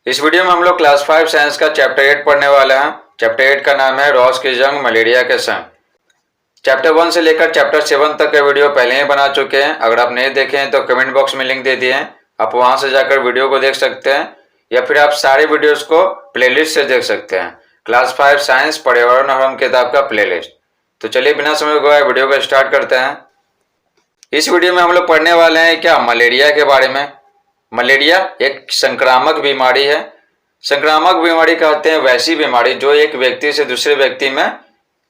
इस वीडियो में हम लोग क्लास 5 साइंस का चैप्टर 8 पढ़ने वाले हैं। चैप्टर 8 का नाम है रॉस की जंग मलेरिया के संग। चैप्टर 1 से लेकर चैप्टर 7 तक के वीडियो पहले ही बना चुके हैं। अगर आप नहीं देखे हैं तो कमेंट बॉक्स में लिंक दे दिए हैं, आप वहां से जाकर वीडियो को देख सकते हैं या फिर आप सारे वीडियोस को प्लेलिस्ट से देख सकते हैं। क्लास 5 साइंस पर्यावरण और हम किताब का प्लेलिस्ट। तो चलिए बिना समय गवाए वीडियो को स्टार्ट करते हैं। इस वीडियो में हम लोग पढ़ने वाले हैं क्या मलेरिया के बारे में। मलेरिया एक संक्रामक बीमारी है। संक्रामक बीमारी कहते हैं वैसी बीमारी जो एक व्यक्ति से दूसरे व्यक्ति में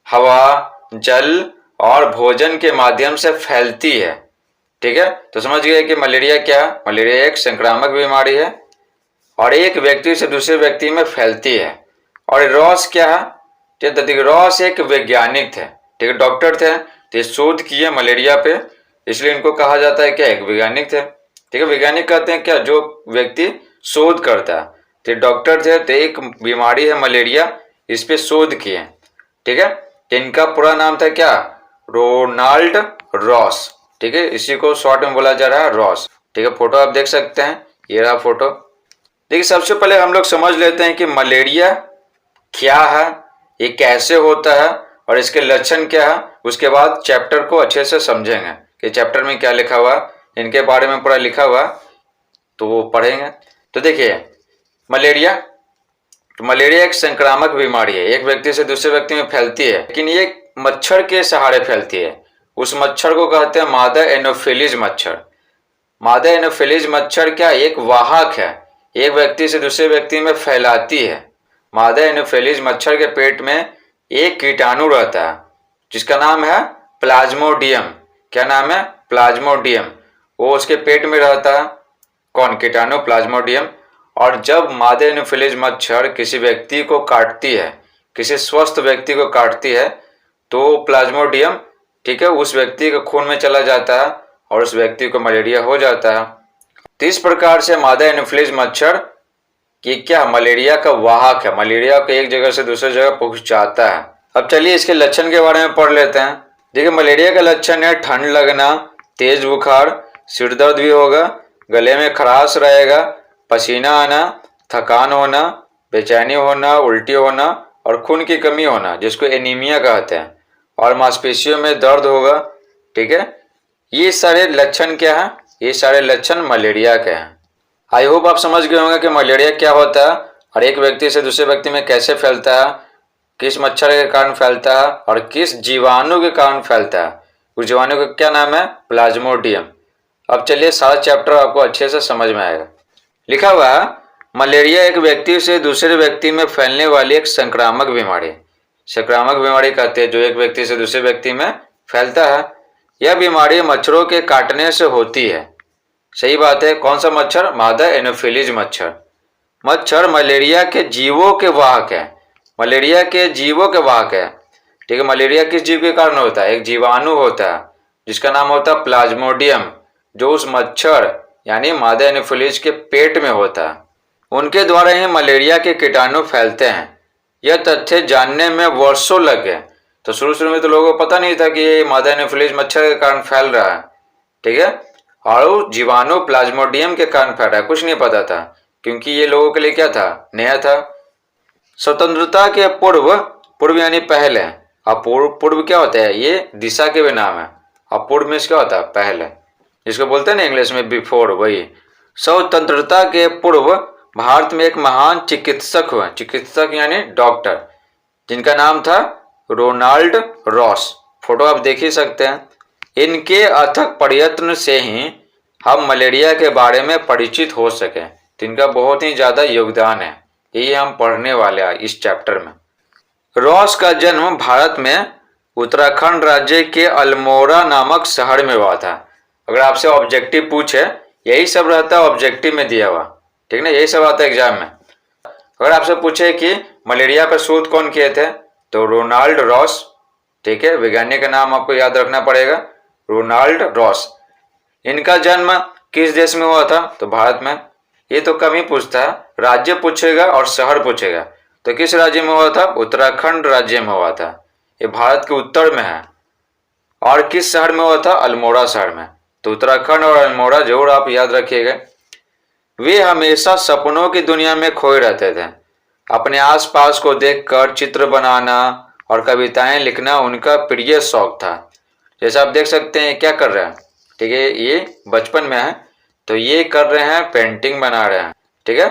हवा, जल और भोजन के माध्यम से फैलती है। ठीक है, तो समझ गए कि मलेरिया क्या है। मलेरिया एक संक्रामक बीमारी है और एक व्यक्ति से दूसरे व्यक्ति में फैलती है। और रॉस क्या है, तो रॉस एक वैज्ञानिक थे, ठीक है, डॉक्टर थे, तो शोध किए मलेरिया पे, इसलिए इनको कहा जाता है क्या, एक वैज्ञानिक थे। ठीक है, वैज्ञानिक कहते हैं क्या, जो व्यक्ति शोध करता है। तो डॉक्टर थे, तो एक बीमारी है मलेरिया, इस पे शोध किए। ठीक है, तो इनका पूरा नाम था क्या, रोनाल्ड रॉस। ठीक है, इसी को शॉर्ट में बोला जा रहा है रॉस। ठीक है, फोटो आप देख सकते हैं, ये रहा फोटो। देखिए सबसे पहले हम लोग समझ लेते हैं कि मलेरिया क्या है, ये कैसे होता है और इसके लक्षण क्या है। उसके बाद चैप्टर को अच्छे से समझेंगे कि चैप्टर में क्या लिखा हुआ, इनके बारे में पूरा लिखा हुआ, तो वो पढ़ेंगे। तो देखिए मलेरिया, तो मलेरिया एक संक्रामक बीमारी है, एक व्यक्ति से दूसरे व्यक्ति में फैलती है, लेकिन ये मच्छर के सहारे फैलती है। उस मच्छर को कहते हैं मादा एनोफिलीज मच्छर। मादा एनोफिलीज मच्छर क्या, एक वाहक है, एक व्यक्ति से दूसरे व्यक्ति में फैलाती है। मादा एनोफिलीज मच्छर के पेट में एक कीटाणु रहता है जिसका नाम है प्लाज्मोडियम। क्या नाम है, प्लाज्मोडियम। वो उसके पेट में रहता है, कौन, कीटाणु प्लाज्मोडियम। और जब मादा एनोफिलीज मच्छर किसी व्यक्ति को काटती है, किसी स्वस्थ व्यक्ति को काटती है, तो प्लाज्मोडियम, ठीक है, उस व्यक्ति के खून में चला जाता है और उस व्यक्ति को मलेरिया हो जाता है। तो इस प्रकार से मादा एनोफिलीज मच्छर कि क्या, मलेरिया का वाहक है, मलेरिया को एक जगह से दूसरी जगह पहुंचाता है। अब चलिए इसके लक्षण के बारे में पढ़ लेते हैं। देखिए मलेरिया का लक्षण है ठंड लगना, तेज बुखार, सिर दर्द भी होगा, गले में खराश रहेगा, पसीना आना, थकान होना, बेचैनी होना, उल्टी होना और खून की कमी होना, जिसको एनीमिया कहते हैं, और मांसपेशियों में दर्द होगा। ठीक है, ये सारे लक्षण क्या है, ये सारे लक्षण मलेरिया के हैं। आई होप आप समझ गए होंगे कि मलेरिया क्या होता है और एक व्यक्ति से दूसरे व्यक्ति में कैसे फैलता है, किस मच्छर के कारण फैलता है और किस जीवाणु के कारण फैलता है। उस जीवाणु का क्या नाम है, प्लाज्मोडियम। अब चलिए सारा चैप्टर आपको अच्छे से समझ में आएगा। लिखा हुआ है मलेरिया एक व्यक्ति से दूसरे व्यक्ति में फैलने वाली एक संक्रामक बीमारी। संक्रामक बीमारी कहते हैं जो एक व्यक्ति से दूसरे व्यक्ति में फैलता है। यह बीमारी मच्छरों के काटने से होती है। सही बात है, कौन सा मच्छर, मादा एनोफिलीज मच्छर। मच्छर मलेरिया के जीवों के वाहक है, मलेरिया के जीवों के वाहक है। ठीक है, मलेरिया किस जीव के कारण होता है, एक जीवाणु होता है जिसका नाम होता है प्लाज्मोडियम, जो उस मच्छर यानी मादा एनोफिलीज के पेट में होता है। उनके द्वारा ही मलेरिया के कीटाणु फैलते हैं। यह तथ्य जानने में वर्षों लग गए। तो शुरू में तो लोगों को पता नहीं था कि ये मादा एनोफिलीज मच्छर के कारण फैल रहा है। ठीक है, और जीवाणु प्लाज्मोडियम के कारण फैल रहा है, कुछ नहीं पता था, क्योंकि ये लोगों के लिए क्या था, नया था। स्वतंत्रता के पूर्व, पूर्व यानी पहले, अब पूर्व क्या होता है, ये दिशा के भी नाम है। अब पूर्व में क्या होता है, पहले, जिसको बोलते हैं ना इंग्लिश में बिफोर, वही। स्वतंत्रता के पूर्व भारत में एक महान चिकित्सक हुए, चिकित्सक यानी डॉक्टर, जिनका नाम था रोनाल्ड रॉस। फोटो आप देख ही सकते हैं। इनके अथक प्रयत्न से ही हम मलेरिया के बारे में परिचित हो सके। तो इनका बहुत ही ज्यादा योगदान है, यही हम पढ़ने वाले हैं इस चैप्टर में। रॉस का जन्म भारत में उत्तराखंड राज्य के अल्मोड़ा नामक शहर में हुआ था। अगर आपसे ऑब्जेक्टिव पूछे, यही सब रहता है ऑब्जेक्टिव में दिया हुआ, ठीक ना, यही सब आता है एग्जाम में। अगर आपसे पूछे कि मलेरिया पर शोध कौन किए थे, तो रोनाल्ड रॉस। ठीक है, वैज्ञानिक का नाम आपको याद रखना पड़ेगा, रोनाल्ड रॉस। इनका जन्म किस देश में हुआ था, तो भारत में। ये तो कम ही पूछता है, राज्य पूछेगा और शहर पूछेगा। तो किस राज्य में हुआ था, उत्तराखंड राज्य में हुआ था, ये भारत के उत्तर में है। और किस शहर में हुआ था, अल्मोड़ा शहर में। तो उत्तराखंड और अल्मोड़ा जरूर आप याद रखिएगा। वे हमेशा सपनों की दुनिया में खोए रहते थे। अपने आसपास को देखकर चित्र बनाना और कविताएं लिखना उनका प्रिय शौक था। जैसा आप देख सकते हैं क्या कर रहे हैं, ठीक है, ये बचपन में है तो ये कर रहे हैं पेंटिंग बना रहे हैं, ठीक है।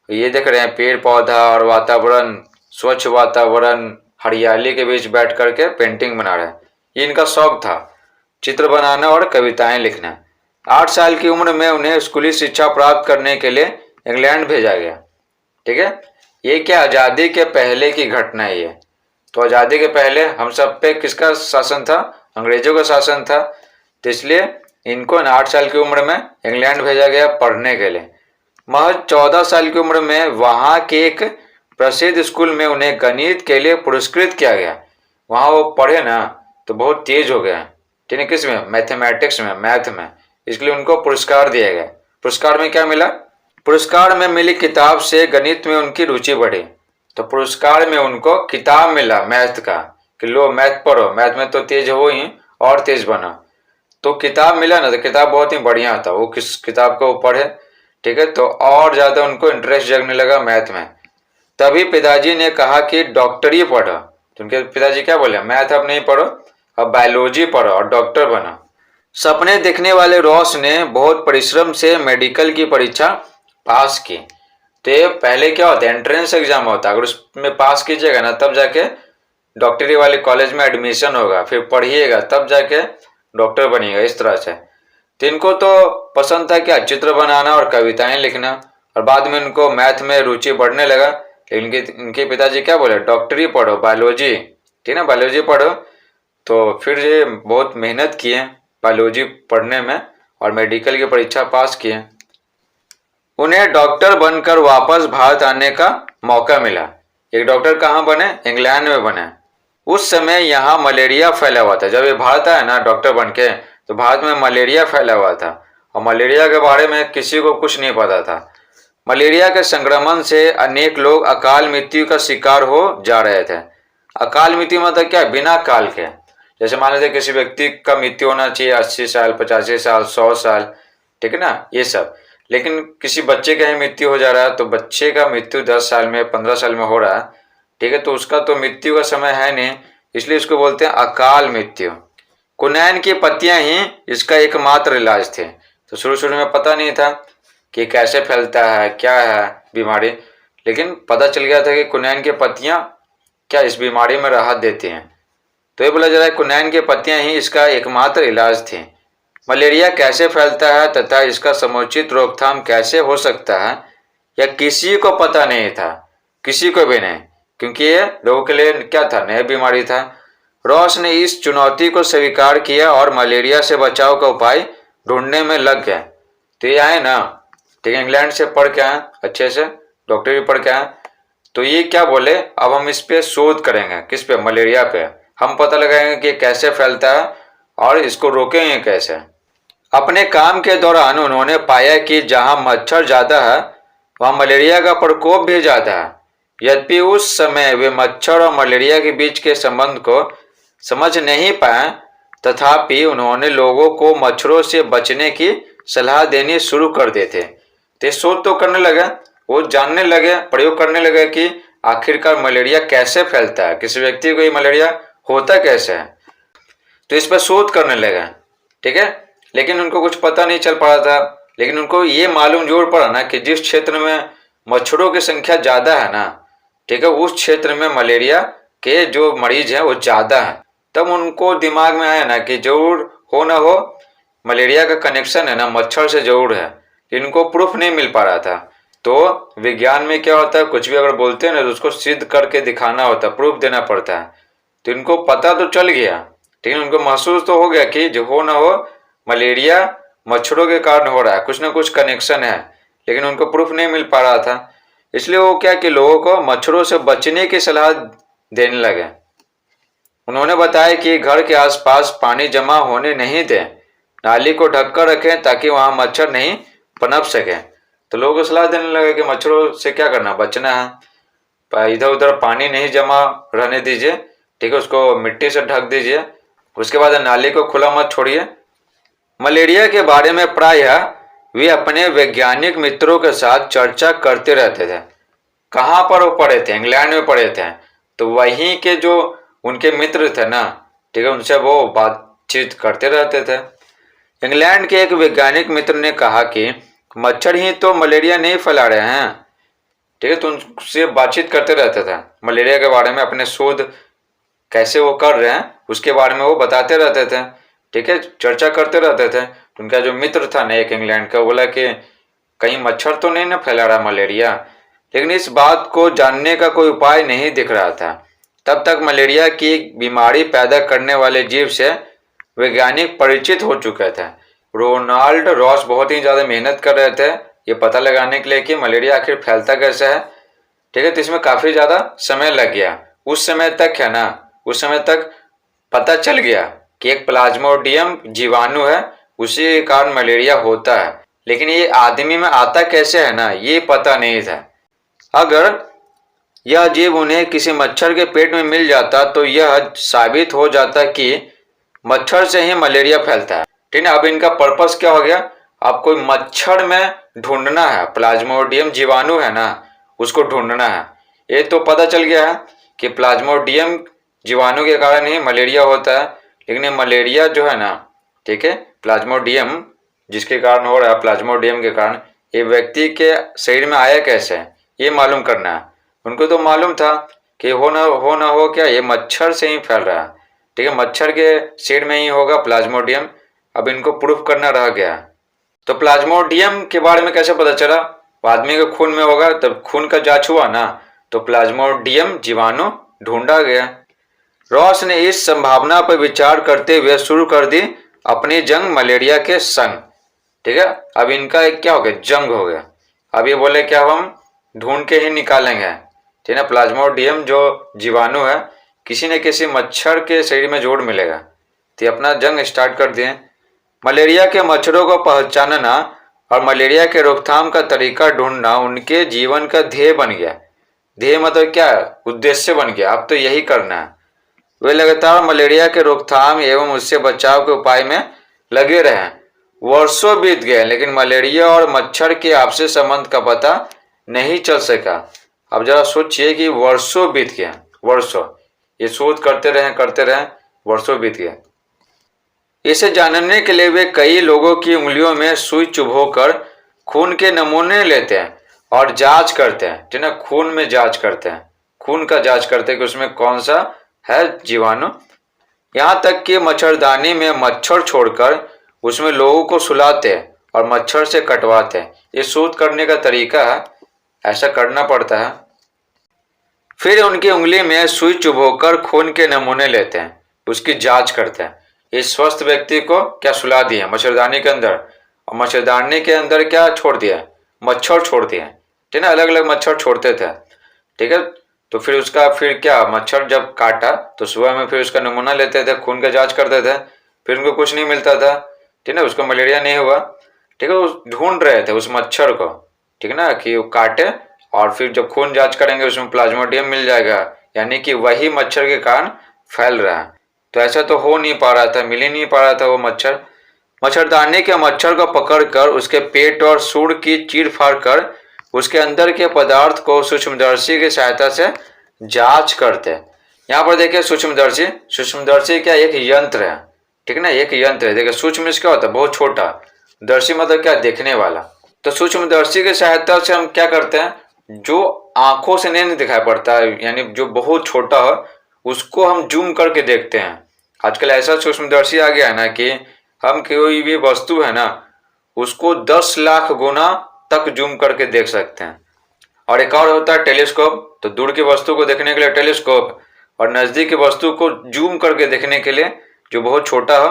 ये देख रहे हैं पेड़ पौधा और वातावरण, स्वच्छ वातावरण, हरियाली के बीच बैठ करके पेंटिंग बना रहे हैं। ये इनका शौक था, चित्र बनाना और कविताएं लिखना। 8 साल की उम्र में उन्हें स्कूली शिक्षा प्राप्त करने के लिए इंग्लैंड भेजा गया, ठीक है। ये क्या आज़ादी के पहले की घटना है ये। तो आज़ादी के पहले हम सब पे किसका शासन था? अंग्रेजों का शासन था। तो इसलिए इनको 8 साल की उम्र में इंग्लैंड भेजा गया पढ़ने के लिए। महज 14 साल की उम्र में वहाँ के एक प्रसिद्ध स्कूल में उन्हें गणित के लिए पुरस्कृत किया गया। वहाँ वो पढ़े ना तो बहुत तेज हो गए, ठीक है, किस में? मैथमेटिक्स में, मैथ में। इसलिए उनको पुरस्कार दिया गया। पुरस्कार में क्या मिला? पुरस्कार में मिली किताब से गणित में उनकी रुचि बढ़ी। तो पुरस्कार में उनको किताब मिला मैथ का कि लो मैथ पढ़ो, मैथ में तो तेज हो ही और तेज बना। तो किताब मिला ना, तो किताब बहुत ही बढ़िया था। वो किस किताब को वो पढ़े, ठीक है, तो और ज़्यादा उनको इंटरेस्ट जगने लगा मैथ में। तभी पिताजी ने कहा कि डॉक्टरी पढ़ो। तो उनके पिताजी क्या बोले? मैथ अब नहीं पढ़ो, अब बायोलॉजी पढ़ो और डॉक्टर बनो। सपने देखने वाले रॉस ने बहुत परिश्रम से मेडिकल की परीक्षा पास की। तो ये पहले क्या होता है, एंट्रेंस एग्जाम होता है। अगर उसमें पास कीजिएगा ना तब जाके डॉक्टरी वाले कॉलेज में एडमिशन होगा, फिर पढ़िएगा तब जाके डॉक्टर बनिएगा, इस तरह से। तो इनको तो पसंद था क्या? चित्र बनाना और कविताएं लिखना। और बाद में उनको मैथ में रुचि बढ़ने लगा। लेकिन इनके पिताजी क्या बोले? डॉक्टरी पढ़ो, बायोलॉजी, ठीक है ना, बायोलॉजी पढ़ो। तो फिर ये बहुत मेहनत किए बायोलॉजी पढ़ने में और मेडिकल की परीक्षा पास किए। उन्हें डॉक्टर बनकर वापस भारत आने का मौका मिला। एक डॉक्टर कहाँ बने? इंग्लैंड में बने। उस समय यहाँ मलेरिया फैला हुआ था। जब ये भारत आया ना डॉक्टर बन के, तो भारत में मलेरिया फैला हुआ था और मलेरिया के बारे में किसी को कुछ नहीं पता था। मलेरिया के संक्रमण से अनेक लोग अकाल मृत्यु का शिकार हो जा रहे थे। अकाल मृत्यु मतलब क्या? बिना काल के। जैसे मान लीजिए किसी व्यक्ति का मृत्यु होना चाहिए 80 साल, 85 साल, 100 साल, ठीक है ना, ये सब। लेकिन किसी बच्चे का ही मृत्यु हो जा रहा है, तो बच्चे का मृत्यु 10 साल में, 15 साल में हो रहा है, ठीक है, तो उसका तो मृत्यु का समय है नहीं, इसलिए इसको बोलते हैं अकाल मृत्यु। कुनैन की पत्तियां ही इसका एकमात्र इलाज थे। तो शुरू में पता नहीं था कि कैसे फैलता है, क्या है बीमारी, लेकिन पता चल गया था कि कुनैन की पत्तियां क्या इस बीमारी में राहत देती हैं। तो ये बोला जा रहा है कुनैन की पत्तियां ही इसका एकमात्र इलाज थी। मलेरिया कैसे फैलता है तथा इसका समुचित रोकथाम कैसे हो सकता है, यह किसी को पता नहीं था, किसी को भी नहीं, क्योंकि ये लोगों के लिए क्या था? नया बीमारी था। रॉस ने इस चुनौती को स्वीकार किया और मलेरिया से बचाव का उपाय ढूंढने में लग गए। तो ये आए ना, ठीक है, इंग्लैंड से पढ़ के आए, अच्छे से डॉक्टरी पढ़ के आए। तो ये क्या बोले? अब हम इस पे शोध करेंगे। किस पे? मलेरिया पे। हम पता लगाएंगे कि कैसे फैलता है और इसको रोकेंगे कैसे। अपने काम के दौरान उन्होंने पाया कि जहां मच्छर ज्यादा है वहां मलेरिया का प्रकोप भी ज्यादा है। यद्यपि उस समय वे मच्छर और मलेरिया के बीच के संबंध को समझ नहीं पाए, तथापि उन्होंने लोगों को मच्छरों से बचने की सलाह देनी शुरू कर दी थी। तो शोध तो करने लगे, वो जानने लगे, प्रयोग करने लगे कि आखिरकार मलेरिया कैसे फैलता है, किसी व्यक्ति को ये मलेरिया होता कैसे है। तो इस पर शोध करने लगे, ठीक है। लेकिन उनको कुछ पता नहीं चल पा रहा था। लेकिन उनको ये मालूम जरूर पड़ा ना कि जिस क्षेत्र में मच्छरों की संख्या ज्यादा है ना, ठीक है, उस क्षेत्र में मलेरिया के जो मरीज हैं वो ज्यादा है। तब उनको दिमाग में आया ना कि जरूर हो ना हो मलेरिया का कनेक्शन है ना मच्छर से जरूर है। इनको प्रूफ नहीं मिल पा रहा था। तो विज्ञान में क्या होता है, कुछ भी अगर बोलते हैं ना तो उसको सिद्ध करके दिखाना होता है, प्रूफ देना पड़ता है। तो इनको पता तो चल गया, ठीक है, उनको महसूस तो हो गया कि जो हो ना हो मलेरिया मच्छरों के कारण हो रहा है, कुछ ना कुछ कनेक्शन है, लेकिन उनको प्रूफ नहीं मिल पा रहा था। इसलिए वो क्या कि लोगों को मच्छरों से बचने की सलाह देने लगे। उन्होंने बताया कि घर के आसपास पानी जमा होने नहीं दें, नाली को ढककर रखें ताकि वहां मच्छर नहीं पनप सके। तो लोगों को सलाह देने लगे कि मच्छरों से क्या करना, बचना है, इधर उधर पानी नहीं जमा रहने दीजिए, ठीक है, उसको मिट्टी से ढक दीजिए, उसके बाद नाली को खुला मत छोड़िए। मलेरिया के बारे में प्रायः वे अपने वैज्ञानिक मित्रों के साथ चर्चा करते रहते थे। कहाँ पर वो पढ़े थे? इंग्लैंड में पढ़े थे। तो वहीं के जो उनके मित्र थे ना, ठीक है, उनसे वो बातचीत करते रहते थे। इंग्लैंड के एक वैज्ञानिक मित्र ने कहा कि मच्छर ही तो मलेरिया नहीं फैला रहे हैं, ठीक है। तो उनसे बातचीत करते रहते थे, मलेरिया के बारे में अपने शोध कैसे वो कर रहे हैं उसके बारे में वो बताते रहते थे, ठीक है, चर्चा करते रहते थे। तो उनका जो मित्र था ना एक इंग्लैंड का, बोला कि कहीं मच्छर तो नहीं ना फैला रहा मलेरिया, लेकिन इस बात को जानने का कोई उपाय नहीं दिख रहा था। तब तक मलेरिया की बीमारी पैदा करने वाले जीव से वैज्ञानिक परिचित हो चुके थे। रोनाल्ड रॉस बहुत ही ज़्यादा मेहनत कर रहे थे ये पता लगाने के लिए कि मलेरिया आखिर फैलता कैसे है, ठीक है। तो इसमें काफ़ी ज़्यादा समय लग गया। उस समय तक है ना, उस समय तक पता चल गया कि एक प्लाज्मोडियम जीवाणु है, उसी के कारण मलेरिया होता है, लेकिन ये आदमी में आता कैसे है ना, ये पता नहीं था। अगर यह जीव उन्हें किसी मच्छर के पेट में मिल जाता तो यह साबित हो जाता कि मच्छर से ही मलेरिया फैलता है, ठीक है। अब इनका पर्पस क्या हो गया? अब कोई मच्छर में ढूंढना है, प्लाज्मोडियम जीवाणु है ना, उसको ढूंढना है। ये तो पता चल गया है कि प्लाज्मोडियम जीवाणु के कारण ही मलेरिया होता है, लेकिन ये मलेरिया जो है ना, ठीक है, प्लाज्मोडियम जिसके कारण हो रहा है, प्लाज्मोडियम के कारण, ये व्यक्ति के शरीर में आया कैसे है ये मालूम करना है। उनको तो मालूम था कि हो ना हो क्या, ये मच्छर से ही फैल रहा है, ठीक है, मच्छर के शरीर में ही होगा प्लाज्मोडियम। अब इनको प्रूफ करना रह गया। तो प्लाज्मोडियम के बारे में कैसे पता चला? आदमी के खून में होगा, तब खून का जांच हुआ ना, तो प्लाज्मोडियम जीवाणु ढूंढा गया। रॉस ने इस संभावना पर विचार करते हुए शुरू कर दी अपनी जंग मलेरिया के संग, ठीक है। अब इनका एक क्या हो गया, जंग हो गया। अब ये बोले क्या, हम ढूंढ के ही निकालेंगे, ठीक है ना, प्लाज्मोडियम जो जीवाणु है किसी न किसी मच्छर के शरीर में जोड़ मिलेगा। तो अपना जंग स्टार्ट कर दिए। मलेरिया के मच्छरों को पहचानना और मलेरिया के रोकथाम का तरीका ढूंढना उनके जीवन का ध्येय बन गया। ध्येय मतलब क्या, उद्देश्य बन गया। अब तो यही करना है। वे लगातार मलेरिया के रोकथाम एवं उससे बचाव के उपाय में लगे रहे। वर्षों बीत गए, लेकिन मलेरिया और मच्छर के आपसी संबंध का पता नहीं चल सका। अब जरा सोचिए कि वर्षों बीत गए, वर्षों ये शोध करते रहे, वर्षों बीत गए। इसे जानने के लिए वे कई लोगों की उंगलियों में सुई चुभोकर खून के नमूने लेते हैं और जांच करते हैं, ठीक है, खून में जांच करते हैं, खून का जांच करते हैं कि उसमें कौन सा है जीवाणु। यहाँ तक कि मच्छरदानी में मच्छर छोड़कर उसमें लोगों को सुलाते हैं और मच्छर से कटवाते हैं। ये शोध करने का तरीका है, ऐसा करना पड़ता है। फिर उनकी उंगली में सुई चुभोकर खून के नमूने लेते हैं, उसकी जांच करते हैं। इस स्वस्थ व्यक्ति को क्या सुला दिया मच्छरदानी के अंदर, और मच्छरदानी के अंदर क्या छोड़ दिया, मच्छर छोड़ दिए, ठीक है, अलग अलग मच्छर छोड़ते थे, ठीक है। तो फिर उसका फिर क्या, मच्छर जब काटा तो सुबह में फिर उसका नमूना लेते थे, खून का जांच करते थे, फिर उनको कुछ नहीं मिलता था, ठीक है, उसको मलेरिया नहीं हुआ, ठीक है। वो ढूंढ रहे थे उस मच्छर को, ठीक है ना, कि वो काटे और फिर जब खून जांच करेंगे उसमें प्लाज्मोडियम मिल जाएगा, यानी कि वही मच्छर के कारण फैल रहा है। तो ऐसा तो हो नहीं पा रहा था, मिल ही नहीं पा रहा था वो मच्छर। मच्छरदानी के मच्छर को पकड़कर उसके पेट और सूंड की चीर फाड़ कर उसके अंदर के पदार्थ को सूक्ष्मदर्शी की सहायता से जांच करते हैं। यहाँ पर देखिए सूक्ष्मदर्शी, सूक्ष्मदर्शी क्या एक यंत्र है, ठीक है ना, एक यंत्र है। देखिए सूक्ष्म क्या होता है, बहुत छोटा, दर्शी मतलब क्या, देखने वाला। तो सूक्ष्मदर्शी की सहायता से हम क्या करते हैं, जो आंखों से नहीं दिखाई पड़ता है, यानी जो बहुत छोटा हो उसको हम जूम करके देखते हैं। आजकल ऐसा सूक्ष्मदर्शी आ गया है ना कि हम कोई भी वस्तु है ना उसको 10 लाख गुना तक जूम करके देख सकते हैं। और एक और होता है टेलीस्कोप, तो दूर की वस्तु को देखने के लिए टेलीस्कोप, और नजदीक की वस्तु को जूम करके देखने के लिए जो बहुत छोटा हो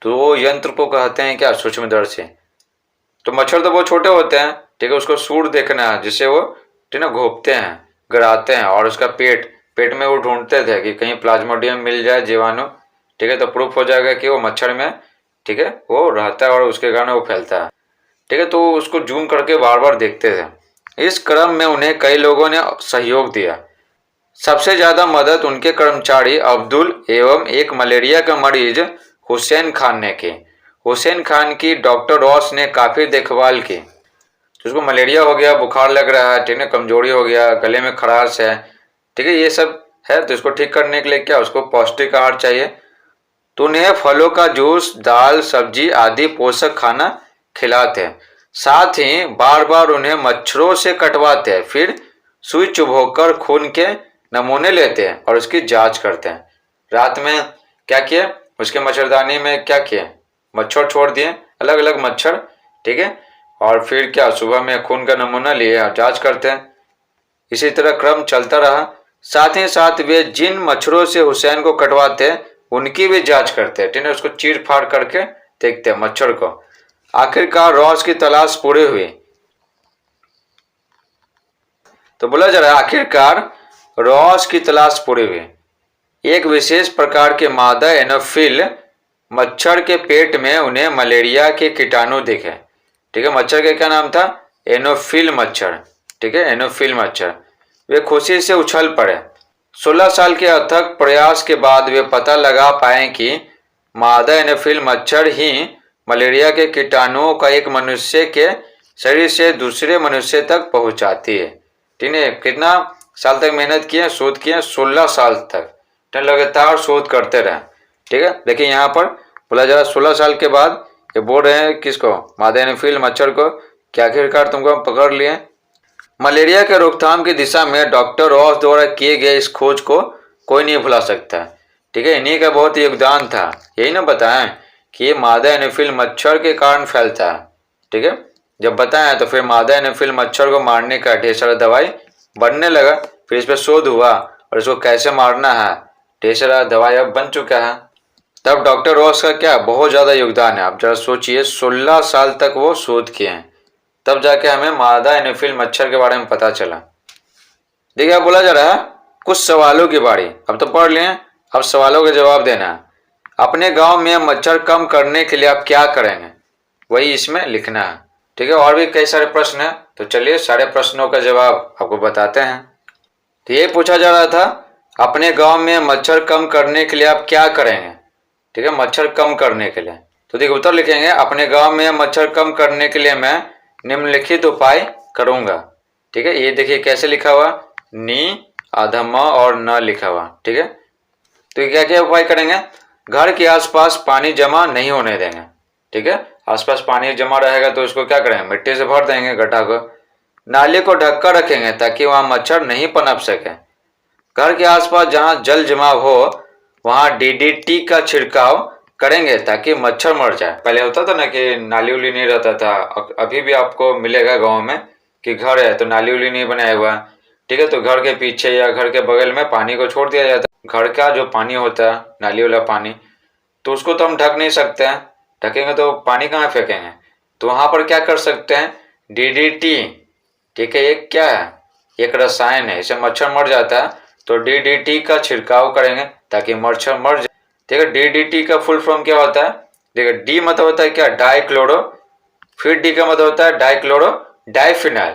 तो वो यंत्र को कहते हैं क्या, सूक्ष्मदर्शी। तो मच्छर तो बहुत छोटे होते हैं, ठीक है, उसको सूंड देखना है जिससे वो, ठीक है ना, घोंपते हैं, गराते हैं, और उसका पेट में वो ढूंढते थे कि कहीं प्लाज्मोडियम मिल जाए जीवाणु, ठीक है, तो प्रूफ हो जाएगा कि वो मच्छर में, ठीक है, वो रहता है और उसके कारण वो फैलता है, ठीक है। तो उसको जूम करके बार बार देखते थे। इस क्रम में उन्हें कई लोगों ने सहयोग दिया। सबसे ज्यादा मदद उनके कर्मचारी अब्दुल एवं एक मलेरिया का मरीज हुसैन खान ने की। हुसैन खान की डॉक्टर रॉस ने काफ़ी देखभाल की। तो उसको मलेरिया हो गया, बुखार लग रहा है, ठीक है, कमजोरी हो गया, गले में खराश है, ठीक है, ये सब है। तो इसको ठीक करने के लिए क्या, उसको पौष्टिक आहार चाहिए। तो उन्हें फलों का जूस, दाल, सब्जी आदि पोषक खाना खिलाते हैं। साथ ही बार बार उन्हें मच्छरों से कटवाते हैं, फिर सुई चुभोकर खून के नमूने लेते हैं और उसकी जांच करते हैं। रात में क्या किए, उसके मच्छरदानी में क्या किए, मच्छर छोड़ दिए, अलग अलग मच्छर, ठीक है, और फिर क्या, सुबह में खून का नमूना लिए और जांच करते हैं। इसी तरह क्रम चलता रहा। साथ ही साथ वे जिन मच्छरों से हुसैन को कटवाते हैं उनकी भी जांच करते हैं, ठीक है, उसको चीर फाड़ करके देखते हैं मच्छर को। आखिरकार रॉस की तलाश पूरी हुई। तो बोला जा रहा है आखिरकार रॉस की तलाश पूरी हुई। एक विशेष प्रकार के मादा एनोफिल मच्छर के पेट में उन्हें मलेरिया के कीटाणु दिखे, ठीक है। मच्छर का क्या नाम था, एनोफिल मच्छर, ठीक है, एनोफिल मच्छर। वे खुशी से उछल पड़े। 16 साल के अथक प्रयास के बाद वे पता लगा पाए कि मादा एनोफिल मच्छर ही मलेरिया के कीटाणुओं का एक मनुष्य के शरीर से दूसरे मनुष्य तक पहुंचाती है, ठीक है। कितना साल तक मेहनत किए, शोध किए, 16 साल तक लगातार शोध करते रहे, ठीक है। देखिए यहाँ पर बोला जा रहा 16 साल के बाद ये बोल रहे हैं किसको, मादा एनोफिल मच्छर को, कि आखिरकार तुमको पकड़ लिए। मलेरिया के रोकथाम की दिशा में डॉक्टर रॉस द्वारा किए गए इस खोज को कोई नहीं भुला सकता, ठीक है। इन्हीं का बहुत योगदान था। यही ना बताएं कि ये मादा एनोफिल मच्छर के कारण फैलता है, ठीक है। जब बताएं तो फिर मादा एनोफिल मच्छर को मारने का ढेर सारा दवाई बनने लगा। फिर इस पर शोध हुआ और इसको कैसे मारना है, ढेर सारा दवाई अब बन चुका है। तब डॉक्टर रॉस का क्या बहुत ज़्यादा योगदान है। आप जरा सोचिए, 16 साल तक वो शोध किए हैं, तब जाके हमें मादा एनोफिल मच्छर के बारे में पता चला। देखिए अब बोला जा रहा है कुछ सवालों की बारी। अब तो पढ़ लिए, अब सवालों का जवाब देना है। अपने गांव में मच्छर कम करने के लिए आप क्या करेंगे, वही इसमें लिखना है, ठीक है। और भी कई सारे प्रश्न हैं, तो चलिए सारे प्रश्नों का जवाब आपको बताते हैं। तो ये पूछा जा रहा था अपने गांव में मच्छर कम करने के लिए आप क्या करेंगे, ठीक है, मच्छर कम करने के लिए। तो देखिए उत्तर लिखेंगे, अपने गांव में मच्छर कम करने के लिए मैं निम्नलिखित उपाय करूंगा, ठीक है। ये देखिए कैसे लिखा हुआ, नी, आधा म और न लिखा हुआ, ठीक है। तो क्या क्या उपाय करेंगे, घर के आसपास पानी जमा नहीं होने देंगे, ठीक है। आसपास पानी जमा रहेगा तो उसको क्या करेंगे, मिट्टी से भर देंगे गड्ढा को। नाले को ढककर रखेंगे ताकि वहां मच्छर नहीं पनप सके। घर के आसपास जहां जल जमाव हो वहां डीडीटी का छिड़काव करेंगे ताकि मच्छर मर जाए। पहले होता था ना कि नाली उली नहीं रहता था, अभी भी आपको मिलेगा गांव में कि घर है तो नाली उली नहीं बनाया हुआ, ठीक है। तो घर के पीछे या घर के बगल में पानी को छोड़ दिया जाता है। घर का जो पानी होता है, नाली वाला पानी, तो उसको तो हम ढक नहीं सकते हैं, ढकेंगे तो पानी कहाँ फेंकेंगे। तो वहां पर क्या कर सकते हैं, डीडीटी, ठीक है। एक क्या है, एक रसायन है, इससे मच्छर मर जाता है। तो डीडीटी का छिड़काव करेंगे ताकि मच्छर मर जाए, ठीक है। डीडीटी का फुल फॉर्म क्या होता है, देखिए डी मतलब होता है क्या, डाइक्लोरो, फिर डी का मतलब होता है डाइक्लोरो डाइफिनाइल,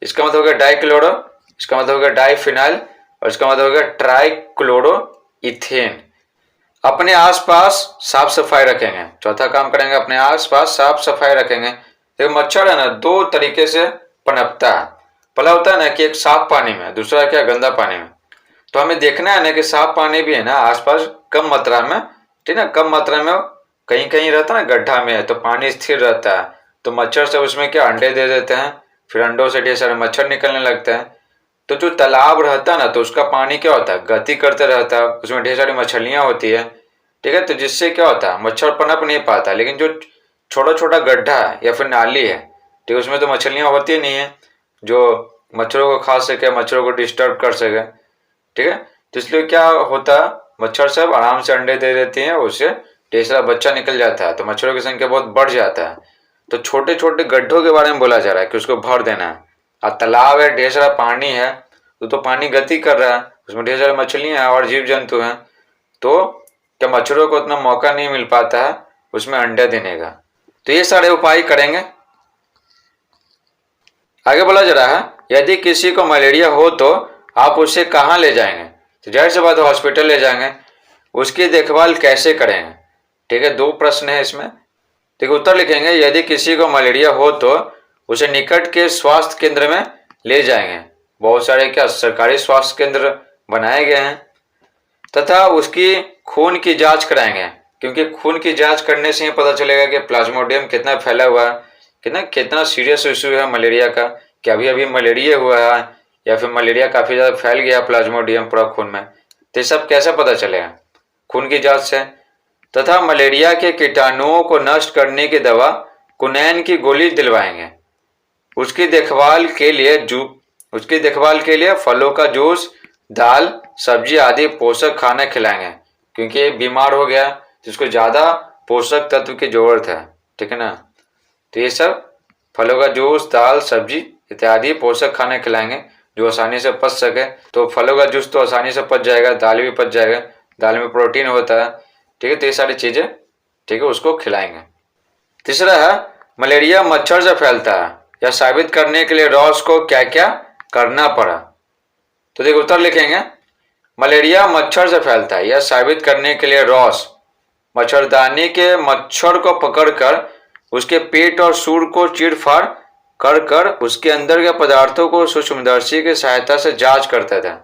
इसका मतलब हो गया डाइक्लोरो, इसका मतलब हो गया डाइफिनाइल, और इसका मतलब हो गया ट्राइक्लोरो इथेन। अपने आसपास साफ सफाई रखेंगे, चौथा काम करेंगे अपने आसपास साफ सफाई रखेंगे। देखो मच्छर है ना दो तरीके से पनपता है। पहला होता है ना कि एक साफ पानी में, दूसरा क्या, गंदा पानी में। तो हमें देखना है ना कि साफ पानी भी है ना आसपास कम मात्रा में, ठीक है, कम मात्रा में कहीं कहीं रहता है ना गड्ढा में, तो पानी स्थिर रहता है, तो मच्छर से उसमें क्या अंडे दे देते हैं, फिर अंडों से ढेर सारे मच्छर निकलने लगते हैं। तो जो तालाब रहता है ना तो उसका पानी क्या होता है, गति करते रहता है, उसमें ढेर सारी मछलियां होती है, ठीक है। तो जिससे क्या होता है, मच्छर पनप नहीं पाता। लेकिन जो छोटा छोटा गड्ढा है या फिर नाली है, ठीक है, उसमें तो मछलियां होती नहीं है जो मच्छरों को खा सके, मच्छरों को डिस्टर्ब कर सके, ठीक है। तो इसलिए क्या होता है, मच्छर सब आराम से अंडे दे देती हैं, उससे ढेर सारा बच्चा निकल जाता है, तो मच्छरों की संख्या बहुत बढ़ जाता है। तो छोटे छोटे गड्ढों के बारे में बोला जा रहा है कि उसको भर देना है। और तालाब है, ढेर सारा पानी है, तो पानी गति कर रहा है, उसमें ढेर सारी मछलियां हैं और जीव जंतु हैं, तो क्या मच्छरों को उतना मौका नहीं मिल पाता है उसमें अंडे देने का। तो ये सारे उपाय करेंगे। आगे बोला जा रहा है यदि किसी को मलेरिया हो तो आप उसे कहाँ ले जाएंगे, तो जाहिर सी बात है हॉस्पिटल ले जाएंगे। उसकी देखभाल कैसे करेंगे, ठीक है। दो प्रश्न है इसमें। देखिए उत्तर लिखेंगे, यदि किसी को मलेरिया हो तो उसे निकट के स्वास्थ्य केंद्र में ले जाएंगे। बहुत सारे क्या सरकारी स्वास्थ्य केंद्र बनाए गए हैं। तथा उसकी खून की जांच कराएंगे, क्योंकि खून की जांच करने से ही पता चलेगा कि प्लाज्मोडियम कितना फैला हुआ है, कितना सीरियस इशू है मलेरिया का, कि अभी अभी मलेरिया हुआ है या फिर मलेरिया काफ़ी ज़्यादा फैल गया प्लाज्मोडियम पूरा खून में। तो ये सब कैसे पता चलेगा? खून की जांच से। तथा मलेरिया के कीटाणुओं को नष्ट करने की दवा कुनैन की गोली दिलवाएंगे। उसकी देखभाल के लिए फलों का जूस, दाल, सब्जी आदि पोषक खाने खिलाएंगे, क्योंकि बीमार हो गया जिसको ज़्यादा पोषक तत्व की जरूरत है, ठीक है ना। तो ये सब फलों का जूस, दाल, सब्जी इत्यादि पोषक खाने खिलाएंगे जो आसानी से पच सके। तो फलों का जूस तो आसानी से पच जाएगा, दाल भी पच जाएगा, दाल में प्रोटीन होता है, ठीक है। तो ये सारी चीज़ें, ठीक है, उसको खिलाएंगे। तीसरा है मलेरिया मच्छर से फैलता है, यह साबित करने के लिए रॉस को क्या क्या करना पड़ा। तो देखो उत्तर लिखेंगे, मलेरिया मच्छर से फैलता है, यह साबित करने के लिए रॉस मच्छरदानी के मच्छर को पकड़कर उसके पेट और सूंड को चीर-फाड़ कर उसके अंदर के पदार्थों को सूक्ष्मदर्शी की सहायता से जांच करते थे,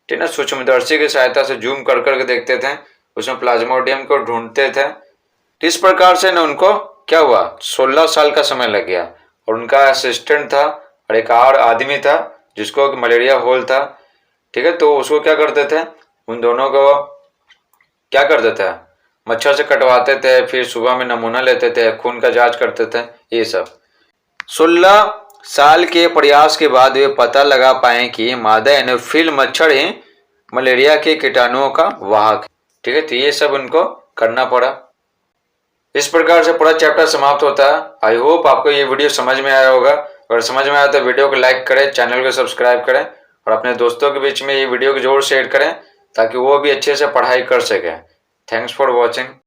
ठीक है। सूक्ष्मदर्शी की सहायता से जूम कर करके देखते थे, उसमें प्लाज्मोडियम को ढूंढते थे। इस प्रकार से न उनको क्या हुआ, 16 साल का समय लग गया। और उनका असिस्टेंट था और एक और आदमी था जिसको मलेरिया होल था, ठीक है। तो उसको क्या करते थे, उन दोनों को क्या करते थे, मच्छर से कटवाते थे, फिर सुबह में नमूना लेते थे, खून का जांच करते थे, ये सब। 16 साल के प्रयास के बाद वे पता लगा पाए कि मादा एनोफिल मच्छर ही मलेरिया के कीटाणुओं का वाहक है, ठीक है। तो ये सब उनको करना पड़ा। इस प्रकार से पूरा चैप्टर समाप्त होता है। आई होप आपको ये वीडियो समझ में आया होगा। अगर समझ में आया तो वीडियो को लाइक करें, चैनल को सब्सक्राइब करें और अपने दोस्तों के बीच में ये वीडियो को जरूर शेयर करें ताकि वो भी अच्छे से पढ़ाई कर सकें। Thanks for watching.